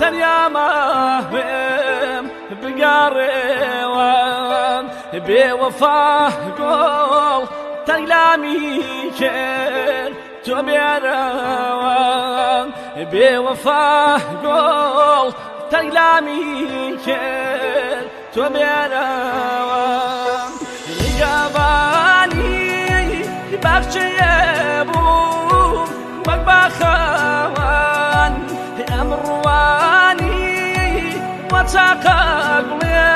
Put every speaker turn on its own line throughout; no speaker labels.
تەنیا ماوێم بگەڕێوە بێوەفا گۆڵ تەنگلامی کرد تۆ بێرەوە بێوەفا گۆڵ تەنگلامی کرد تۆ بێرەوە نیگەبانی باخچەیە بوو وەک باخەوان ئەمڕوانی وە چاقە گوڵێ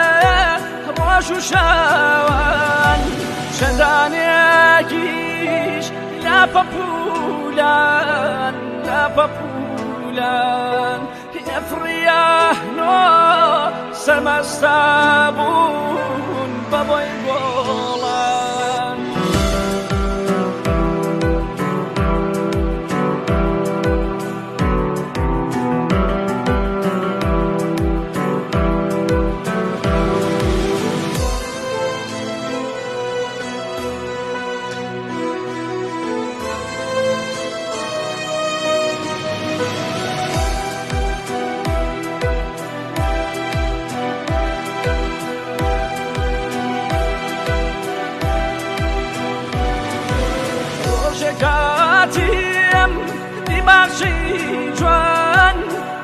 ڕۆژ و شەوان چەندانێکیش لاپەپولان لاپەپولان ئەفریانۆ سەرمەستە بوون بەبۆی گۆڵان کاتیم دیماغی جوان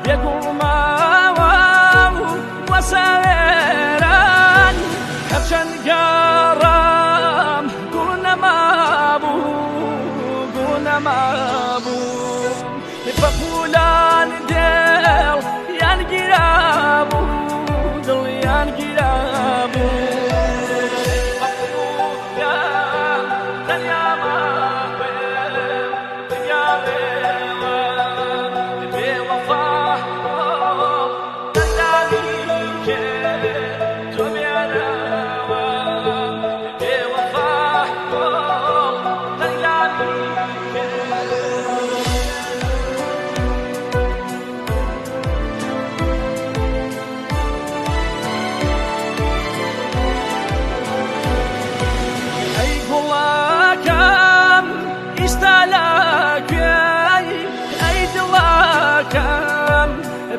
بێگوڵماوە و سەوێران هەرچەند گەڕام گوڵ نەمابوو بەپولان دێڵ یان گیرابوو دڵیان گیرابوو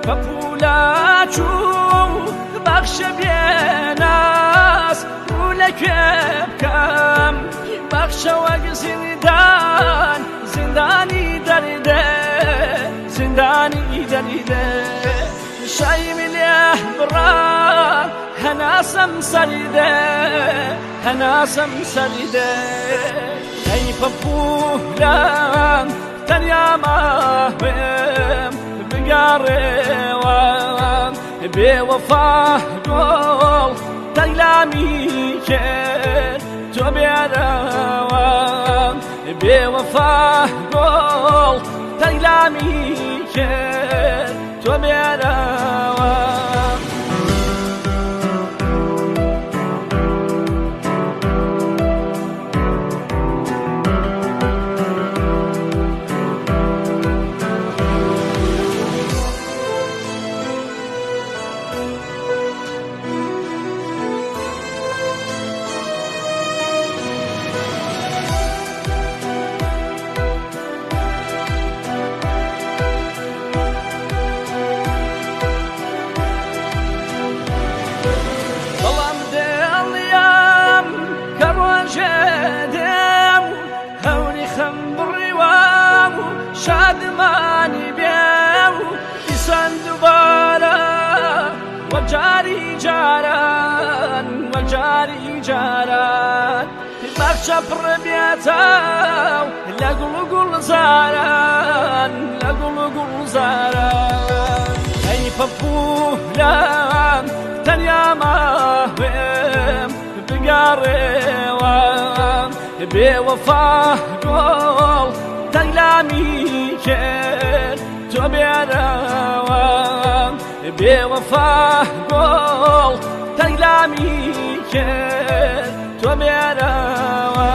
پەپولاچوو بەخشە بێناس ڕوو لەکوێ بکەم بەخشە وەک زیندان زیندانی دەریدێ زیندانی دەریدێ شایمی لێ بڕا هەناسەم سەریدێ هەناسەم سەریدێ ئەی پەپولان تەنیا ماوێم بگەڕێوە بێوەفا گۆڵ تەنگلامی کرد تۆ بێرەوە بێوەفا گۆڵ تەنگلامی کرد تۆ بێرەوە شادمانی بێم ئیسان دووبارە وەجاری جاران وەجاری جاران بەخشە پڕ بێتە لە گوڵ و گوڵزاران لە گوڵ و گوڵزاران ئەی پەپولان تەنیا ماوێم بگەڕێوە بێوەفا گۆڵ تەنگلامی کرد تۆ بێرەوە بێوەفا گۆڵ تەنگلامی کرد تۆ بێرەوە